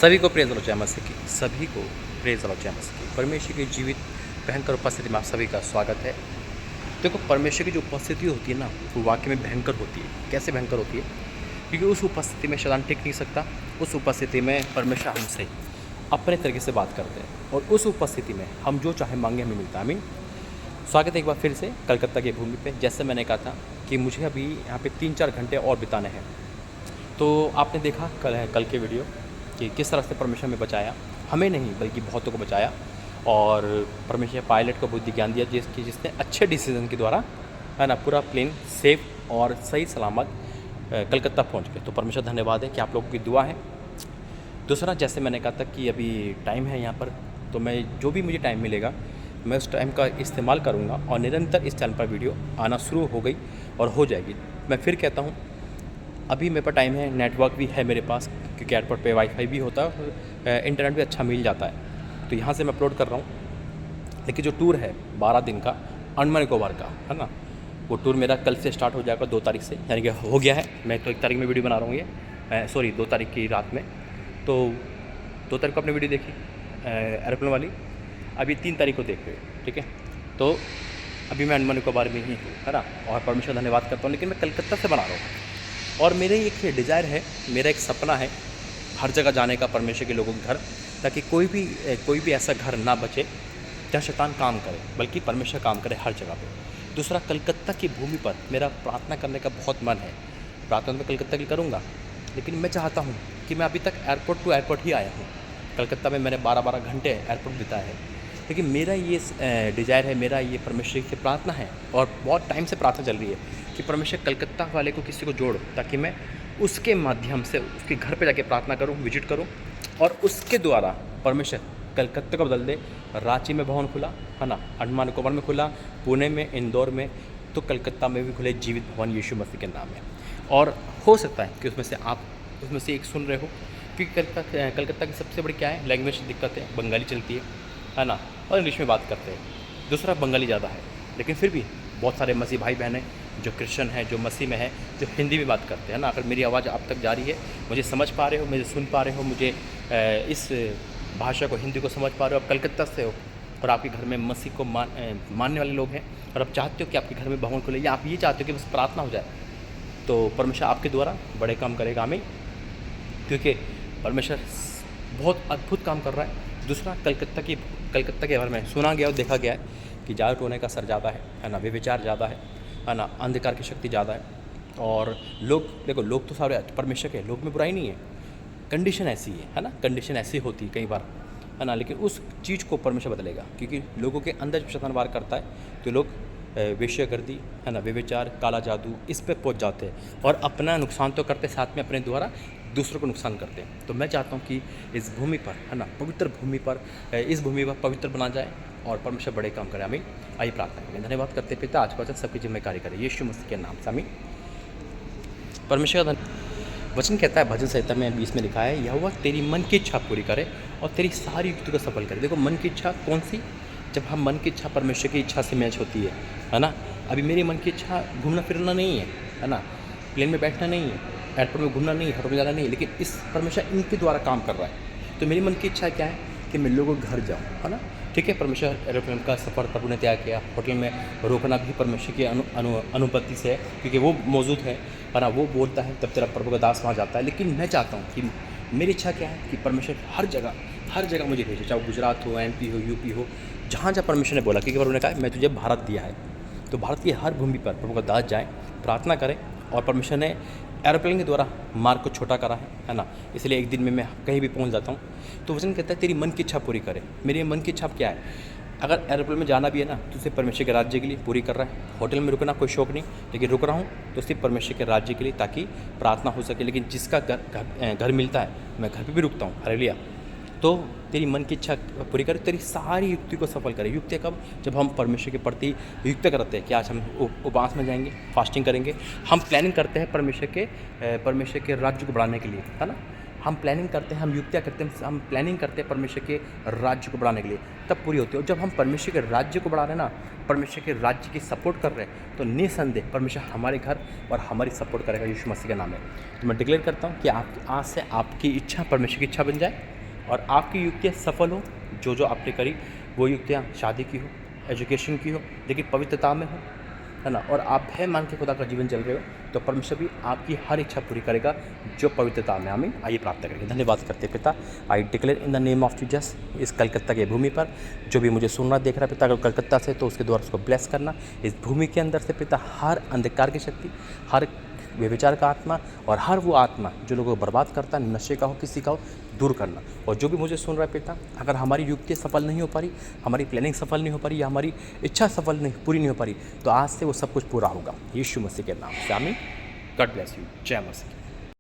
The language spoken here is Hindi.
सभी को प्रेज़ लो जय मसीह की, सभी को प्रेज़ लो जय मसीह की। परमेश्वर की जीवित भयंकर उपस्थिति में आप सभी का स्वागत है। देखो, परमेश्वर की जो उपस्थिति होती है ना, वो वाकई में भयंकर होती है। कैसे भयंकर होती है? क्योंकि उस उपस्थिति में शैतान टिक नहीं सकता। उस उपस्थिति में परमेश्वर हमसे अपने तरीके से बात करते हैं और उस उपस्थिति में हम जो चाहे मांगे हमें मिलता है। आमीन। स्वागत है एक बार फिर से कलकत्ता की भूमि पे। जैसे मैंने कहा था कि मुझे अभी यहाँ पे 3-4 घंटे और बिताने हैं। तो आपने देखा कल के वीडियो कि किस तरह से परमेश्वर में बचाया, हमें नहीं बल्कि बहुतों को बचाया। और परमेश्वर पायलट को बुद्धि ज्ञान दिया जिसने अच्छे डिसीजन के द्वारा है ना पूरा प्लेन सेफ और सही सलामत कलकत्ता पहुंच गए। तो परमेश्वर धन्यवाद है कि आप लोगों की दुआ है। दूसरा, जैसे मैंने कहा था कि अभी टाइम है यहाँ पर, तो मैं जो भी मुझे टाइम मिलेगा मैं उस टाइम का इस्तेमाल करूँगा और निरंतर इस चैनल पर वीडियो आना शुरू हो गई और हो जाएगी। मैं फिर कहता हूँ, अभी मेरे पास टाइम है, नेटवर्क भी है मेरे पास क्योंकि एयरपोर्ट पे वाईफाई भी होता है, इंटरनेट भी अच्छा मिल जाता है। तो यहाँ से मैं अपलोड कर रहा हूँ। लेकिन जो टूर है 12 दिन का अंडमान निकोबार का है ना, वो टूर मेरा कल से स्टार्ट हो जाएगा 2 तारीख से, यानी कि हो गया है। मैं तो 1 तारीख में वीडियो बना रहा हूँ, ये 2 तारीख की रात में। तो 2 तारीख को आपने वीडियो देखी एरोप्लेन वाली, अभी 3 तारीख को देख रहे हो, ठीक है। तो अभी मैं अंडमान निकोबार में ही हूँ, है ना, और परमेश्वर धन्यवाद करता हूँ। लेकिन मैं कलकत्ता से बना रहा हूँ और मेरे एक डिज़ायर है, मेरा एक सपना है हर जगह जाने का परमेश्वर के लोगों के घर, ताकि कोई भी ऐसा घर ना बचे जहाँ शैतान काम करे, बल्कि परमेश्वर काम करे हर जगह पे। दूसरा, कलकत्ता की भूमि पर मेरा प्रार्थना करने का बहुत मन है। प्रार्थना मैं कलकत्ता की करूँगा, लेकिन मैं चाहता हूँ कि मैं अभी तक एयरपोर्ट टू एयरपोर्ट ही आया हूँ। कलकत्ता में मैंने 12-12 घंटे एयरपोर्ट बिताए हैं। लेकिन मेरा ये डिज़ायर है, मेरा ये परमेश्वर से प्रार्थना है और बहुत टाइम से प्रार्थना चल रही है कि परमेश्वर कलकत्ता वाले को किसी को जोड़, ताकि मैं उसके माध्यम से उसके घर पे जाके प्रार्थना करूं, विजिट करूं और उसके द्वारा परमेश्वर कलकत्ता को बदल दे। रांची में भवन खुला है ना, अंडमान निकोबार में खुला, पुणे में, इंदौर में, तो कलकत्ता में भी खुले जीवित भवन यीशु मसीह के नाम में। और हो सकता है कि उसमें से आप उसमें से एक सुन रहे हो, क्योंकि कलकत्ता की सबसे बड़ी क्या है, लैंग्वेज दिक्कत है, बंगाली चलती है ना, और इंग्लिश में बात करते हैं। दूसरा, बंगाली ज़्यादा है, लेकिन फिर भी बहुत सारे मसीह भाई बहन हैं जो क्रिश्चियन हैं, जो मसीह में हैं, जो हिंदी में बात करते हैं ना। अगर मेरी आवाज़ आप तक जा रही है, मुझे समझ पा रहे हो, मुझे सुन पा रहे हो, मुझे इस भाषा को, हिंदी को समझ पा रहे हो, आप कलकत्ता से हो और आपके घर में मसीह को मानने वाले लोग हैं और आप चाहते हो कि आपके घर में भवन खुले, या आप ये चाहते हो कि बस प्रार्थना हो जाए, तो परमेश्वर आपके द्वारा बड़े काम करेगा। हमें, क्योंकि परमेश्वर बहुत अद्भुत काम कर रहा है। दूसरा, कलकत्ता के बारे में सुना गया और देखा गया है कि जागरूक होने का असर ज़्यादा है ना, व्यभिचार ज़्यादा है ना, अंधकार की शक्ति ज़्यादा है। और लोग, देखो, लोग तो सारे परमेश्वर के, लोग में बुराई नहीं है, कंडीशन ऐसी है ना, कंडीशन ऐसी होती है कई बार, है ना। लेकिन उस चीज़ को परमेश्वर बदलेगा, क्योंकि लोगों के अंदर जब शैतान वार करता है तो लोग वेश्यागर्दी है ना, व्यभिचार, काला जादू, इस पे पहुंच जाते हैं और अपना नुकसान तो करते, साथ में अपने द्वारा दूसरों को नुकसान करते हैं। तो मैं चाहता हूं कि इस भूमि पर, है ना, पवित्र भूमि पर, इस भूमि पर पवित्र बना जाए और परमेश्वर बड़े काम करे। आमीन। आइए प्रार्थना करें। धन्यवाद करते पिता, आज का वचन सबकी जिम्मेदारी करे यीशु मसीह के नाम से, आमीन। परमेश्वर वचन कहता है, भजन संहिता में 20 में लिखा है, यहोवा तेरी मन की इच्छा पूरी करे और तेरी सारी युक्ति को सफल करे। देखो, मन की इच्छा कौन सी? जब हम मन की इच्छा परमेश्वर की इच्छा से मैच होती है ना। अभी मेरी मन की इच्छा घूमना फिरना नहीं है ना, प्लेन में बैठना नहीं है, एयरपोर्ट में घूमना नहीं है, होटल में जाना नहीं है, लेकिन इस परमेश्वर इनके द्वारा काम कर रहा है। तो मेरी मन की इच्छा क्या है कि मैं लोगों के घर जाऊँ, है ना। ठीक है, परमेश्वर एरोप्लेन का सफ़र प्रभु ने तय किया, होटल में रोकना भी परमेश्वर की अनुपत्ति से है, क्योंकि वो मौजूद है ना, वो बोलता है तब तेरा प्रभु का दास वहाँ जाता है। लेकिन मैं चाहता हूँ कि मेरी इच्छा क्या है कि परमेश्वर हर जगह मुझे भेजे, चाहे वो गुजरात हो, MP हो, UP हो, जहाँ परमेश्वर ने बोला, क्योंकि प्रभु ने कहा मैं तुझे भारत दिया है। तो भारत की हर भूमि पर प्रभु का दास जाए, प्रार्थना करें, और परमेश्वर ने एरोप्लेन के द्वारा मार्ग को छोटा करा है ना, इसलिए एक दिन में मैं कहीं भी पहुंच जाता हूं। तो वचन कहता है तेरी मन की इच्छा पूरी करे। मेरी मन की इच्छा क्या है? अगर एरोप्लेन में जाना भी है ना, तो सिर्फ परमेश्वर के राज्य के लिए पूरी कर रहा है। होटल में रुकना कोई शौक नहीं, लेकिन रुक रहा हूँ तो सिर्फ परमेश्वर के राज्य के लिए, ताकि प्रार्थना हो सके। लेकिन जिसका घर मिलता है, मैं घर पर भी रुकता हूँ। हालेलुया। तो तेरी मन की इच्छा पूरी करे, तेरी सारी युक्ति को सफल करे। युक्ति कब? जब हम परमेश्वर के प्रति युक्त करते हैं कि आज हम उपवास में जाएंगे, फास्टिंग करेंगे, हम प्लानिंग करते हैं परमेश्वर के राज्य को बढ़ाने के लिए, है ना। हम प्लानिंग करते हैं, हम युक्तियाँ करते हैं, हम प्लानिंग करते हैं परमेश्वर के राज्य को बढ़ाने के लिए, तब पूरी होती है। और जब हम परमेश्वर के राज्य को बढ़ा रहे हैं ना, परमेश्वर के राज्य की सपोर्ट कर रहे हैं, तो निसंदेह परमेश्वर हमारे घर और हमारी सपोर्ट करेगा, यीशु मसीह के नाम में। तो मैं डिक्लेयर करता हूँ कि आप आज से आपकी इच्छा परमेश्वर की इच्छा बन जाए और आपकी युक्तियाँ सफल हो। जो आपने करी वो युक्तियाँ शादी की हो, एजुकेशन की हो, लेकिन पवित्रता में हो, है ना, और आप भय मान के खुदा का जीवन चल रहे हो, तो परमेश्वर भी आपकी हर इच्छा पूरी करेगा जो पवित्रता में हमें आइए प्राप्त करेंगे। धन्यवाद करते पिता। I declare in the name of Jesus, इस कलकत्ता की भूमि पर जो भी मुझे सुनना देख रहा है पिता, अगर कलकत्ता से तो उसके द्वारा उसको ब्लेस करना। इस भूमि के अंदर से पिता हर अंधकार की शक्ति, हर व्यभिचार का आत्मा और हर वो आत्मा जो लोगों को बर्बाद करता है, नशे का हो, किसी का हो, दूर करना। और जो भी मुझे सुन रहा है पिता, अगर हमारी युक्ति सफल नहीं हो पा रही, हमारी प्लानिंग सफल नहीं हो पा रही, या हमारी इच्छा सफल नहीं पूरी नहीं हो पा रही, तो आज से वो सब कुछ पूरा होगा यीशु मसीह के नाम से। आमीन। God bless you. जय मसीह।